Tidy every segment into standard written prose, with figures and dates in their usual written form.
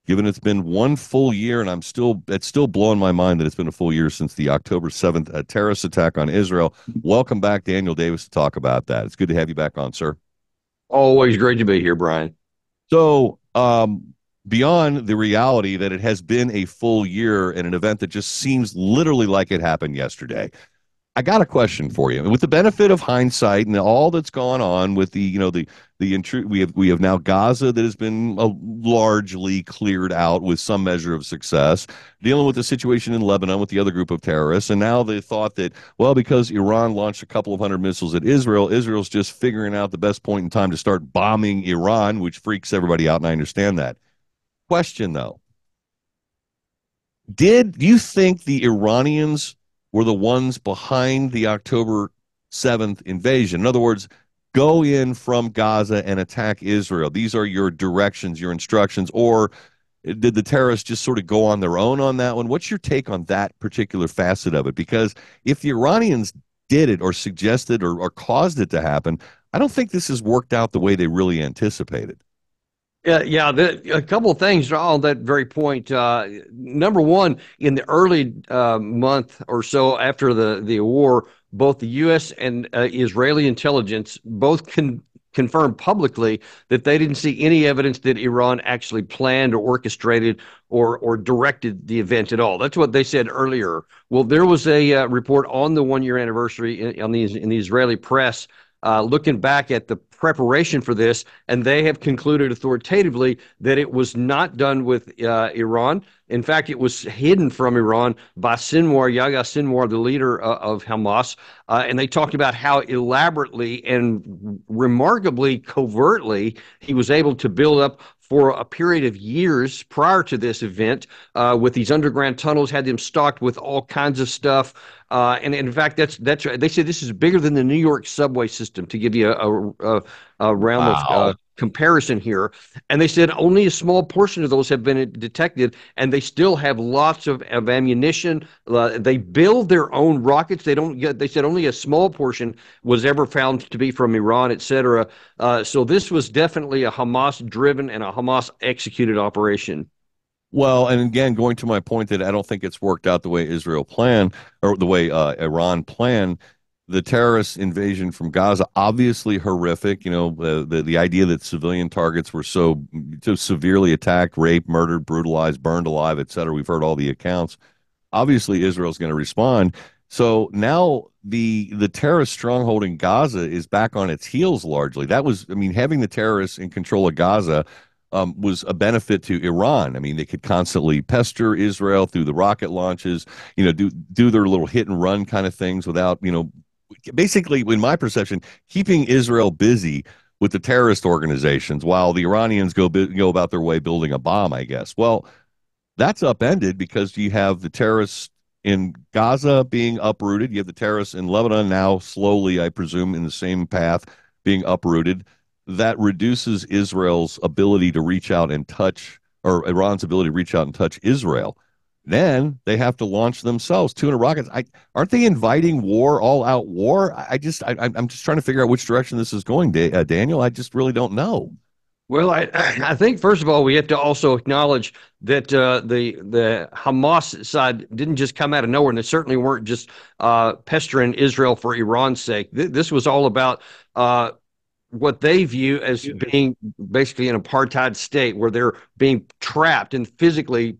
given it's been one full year, and it's still blowing my mind that it's been a full year since the October 7th terrorist attack on Israel. Welcome back, Daniel Davis, to talk about that. It's good to have you back on, sir. Always great to be here, Brian. So, beyond the reality that it has been a full year and an event that just seems literally like it happened yesterday, I got a question for you. And with the benefit of hindsight and all that's gone on with we have now Gaza that has been largely cleared out with some measure of success, dealing with the situation in Lebanon with the other group of terrorists, and now the thought that, well, because Iran launched a couple of hundred missiles at Israel, Israel's just figuring out the best point in time to start bombing Iran, which freaks everybody out, and I understand that. Question though, did you think the Iranians were the ones behind the October 7th invasion? In other words, go in from Gaza and attack Israel. These are your directions, your instructions, or did the terrorists just sort of go on their own on that one? What's your take on that particular facet of it? Because if the Iranians did it or suggested or caused it to happen, I don't think this has worked out the way they really anticipated. Yeah. A couple of things on that very point. Number one, in the early month or so after the war, both the U.S. and Israeli intelligence both confirmed publicly that they didn't see any evidence that Iran actually planned or orchestrated or directed the event at all. That's what they said earlier. Well, there was a report on the 1 year anniversary in the Israeli press looking back at the preparation for this, and they have concluded authoritatively that it was not done with Iran. In fact, it was hidden from Iran by Yahya Sinwar, the leader of Hamas. And they talked about how elaborately and remarkably covertly he was able to build up for a period of years prior to this event with these underground tunnels, had them stocked with all kinds of stuff. And in fact, that's right. They say this is bigger than the New York subway system, to give you a realm of Wow. comparison here. And they said only a small portion of those have been detected, and they still have lots of ammunition. They build their own rockets. They don't get. They said only a small portion was ever found to be from Iran, etc. So this was definitely a Hamas-driven and a Hamas-executed operation. Well, and again, going to my point that I don't think it's worked out the way Israel planned or the way Iran planned. The terrorist invasion from Gaza, obviously horrific. The idea that civilian targets were so severely attacked, raped, murdered, brutalized, burned alive, et cetera. We've heard all the accounts. Obviously, Israel's going to respond. So now the terrorist stronghold in Gaza is back on its heels largely. That was, I mean, having the terrorists in control of Gaza was a benefit to Iran. I mean, they could constantly pester Israel through the rocket launches, do their little hit and run kind of things without, basically, in my perception, keeping Israel busy with the terrorist organizations while the Iranians go about their way building a bomb, I guess. Well, that's upended because you have the terrorists in Gaza being uprooted. You have the terrorists in Lebanon now slowly, I presume, in the same path being uprooted. That reduces Israel's ability to reach out and touch, or Iran's ability to reach out and touch Israel. Then they have to launch themselves 200 rockets. Aren't they inviting war, all out war? I'm just trying to figure out which direction this is going, Daniel. I just really don't know. Well, I think first of all we have to also acknowledge that the Hamas side didn't just come out of nowhere, and they certainly weren't just pestering Israel for Iran's sake. This was all about what they view as being basically an apartheid state where they're being trapped and physically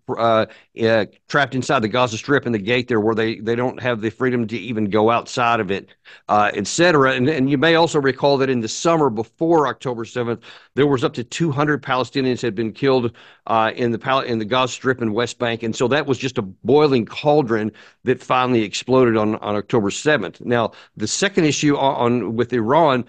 trapped inside the Gaza Strip and the gate there where they don't have the freedom to even go outside of it, etc. And you may also recall that in the summer before October 7th, there was up to 200 Palestinians had been killed in the Gaza Strip and West Bank. And so that was just a boiling cauldron that finally exploded on October 7th. Now, the second issue on with Iran,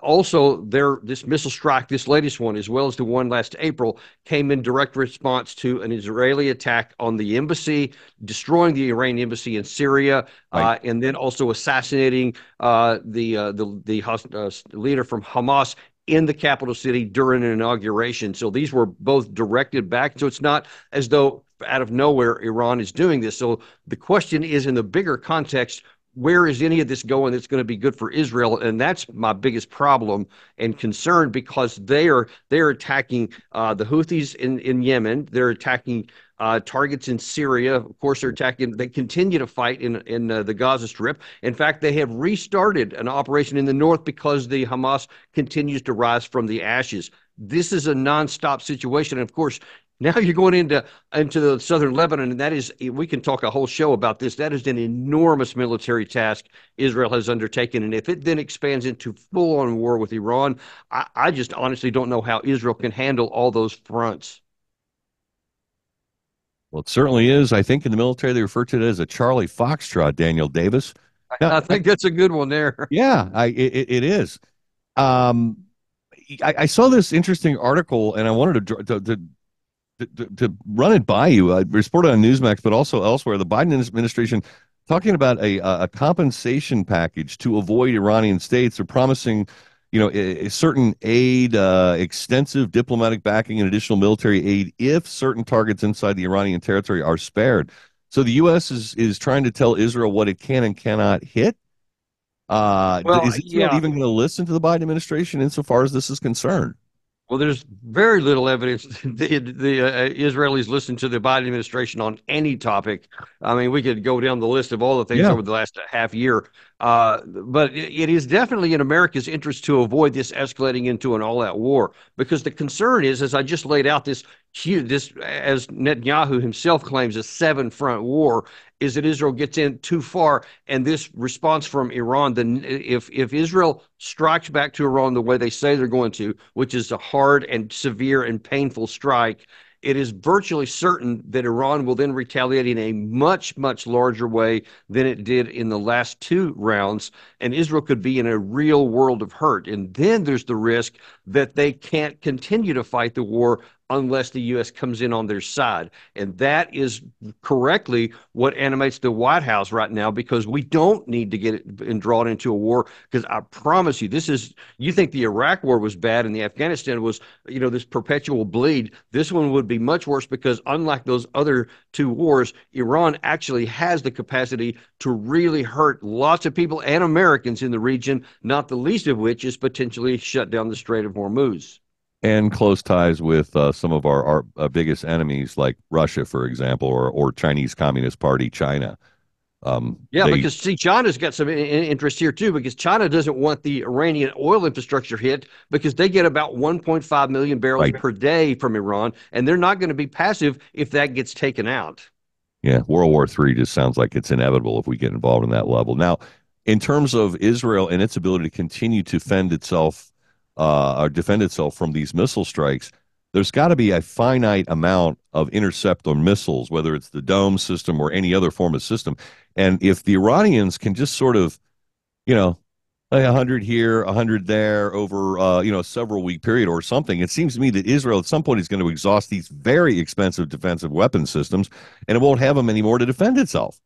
also, this missile strike, this latest one, as well as the one last April, came in direct response to an Israeli attack on the embassy, destroying the Iranian embassy in Syria, Right. and then also assassinating the leader from Hamas in the capital city during an inauguration. So these were both directed back. So it's not as though out of nowhere Iran is doing this. So the question is, in the bigger context, where is any of this going that's going to be good for Israel? And that's my biggest problem and concern, because they're attacking the Houthis in Yemen. They're attacking targets in Syria. Of course, they're attacking. They continue to fight in the Gaza Strip. In fact, they have restarted an operation in the north because the Hamas continues to rise from the ashes. This is a nonstop situation. And of course, now you're going into the southern Lebanon, and that is, we can talk a whole show about this. That is an enormous military task Israel has undertaken, and if it then expands into full-on war with Iran, I just honestly don't know how Israel can handle all those fronts. Well, it certainly is. I think in the military they refer to it as a Charlie Foxtrot, Daniel Davis. Now, I think that's a good one there. yeah, it is. Um, I saw this interesting article, and I wanted to run it by you. I reported on Newsmax, but also elsewhere. The Biden administration talking about a compensation package to avoid Iranian states. They're promising, a certain aid, extensive diplomatic backing, and additional military aid if certain targets inside the Iranian territory are spared. So the U.S. is trying to tell Israel what it can and cannot hit. Well, Is Israel yeah, even going to listen to the Biden administration insofar as this is concerned? well, there's very little evidence that the Israelis listen to the Biden administration on any topic. I mean, we could go down the list of all the things Yeah. over the last half year, but it is definitely in America's interest to avoid this escalating into an all-out war, because the concern is, as I just laid out, this, as Netanyahu himself claims, a seven-front war, is that Israel gets in too far, and this response from Iran, then if Israel strikes back to Iran the way they say they're going to, which is a hard and severe and painful strike, it is virtually certain that Iran will then retaliate in a much, much larger way than it did in the last two rounds. And Israel could be in a real world of hurt. And then there's the risk that they can't continue to fight the war unless the U.S. comes in on their side. And that is correctly what animates the White House right now, because we don't need to get it and draw it into a war. Because I promise you, you think the Iraq war was bad and the Afghanistan was, this perpetual bleed. This one would be much worse, because unlike those other two wars, Iran actually has the capacity to really hurt lots of people and Americans in the region, not the least of which is potentially shut down the Strait of Hormuz. And close ties with some of our biggest enemies, like Russia, for example, or Chinese Communist Party, China. Yeah, They because see, China's got some interest here too, because China doesn't want the Iranian oil infrastructure hit, because they get about 1.5 million barrels Right. per day from Iran, and they're not going to be passive if that gets taken out. Yeah, World War III just sounds like it's inevitable if we get involved in that level. Now, in terms of Israel and its ability to continue to fend itself or defend itself from these missile strikes, there's got to be a finite amount of interceptor missiles, whether it's the dome system or any other form of system. And if the Iranians can just sort of, you know, 100 here, 100 there over, a several week period or something, it seems to me that Israel at some point is going to exhaust these very expensive defensive weapon systems, and it won't have them anymore to defend itself.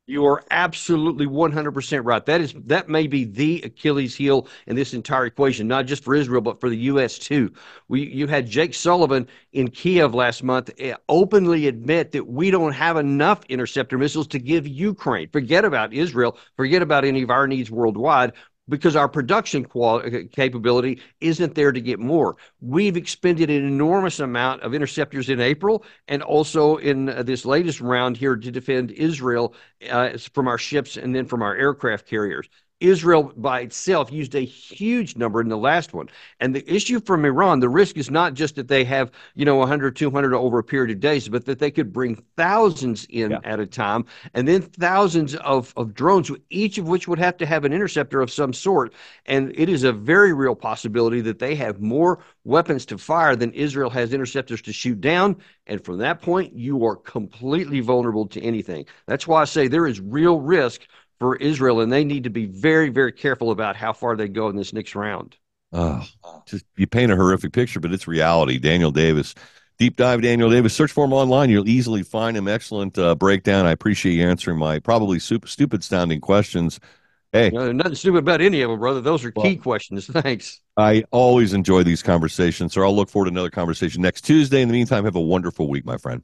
You are absolutely 100% right. That may be the Achilles heel in this entire equation, not just for Israel, but for the U.S. too. You had Jake Sullivan in Kiev last month openly admit that we don't have enough interceptor missiles to give Ukraine. Forget about Israel. Forget about any of our needs worldwide, because our production capability isn't there to get more. We've expended an enormous amount of interceptors in April, and also in this latest round here to defend Israel from our ships and then from our aircraft carriers. Israel by itself used a huge number in the last one. And the issue from Iran, the risk is not just that they have, 100, 200 over a period of days, but that they could bring thousands in Yeah. at a time, and then thousands of drones, each of which would have to have an interceptor of some sort. And it is a very real possibility that they have more weapons to fire than Israel has interceptors to shoot down. And from that point, you are completely vulnerable to anything. That's why I say there is real risk for Israel, and they need to be very, very careful about how far they go in this next round. Oh, just you paint a horrific picture, but it's reality. Daniel Davis, deep dive Daniel Davis. Search for him online. You'll easily find him. Excellent breakdown. I appreciate you answering my probably stupid sounding questions. Hey, Nothing stupid about any of them, brother. Those are well, key questions. Thanks. I always enjoy these conversations, so I'll look forward to another conversation next Tuesday. In the meantime, have a wonderful week, my friend.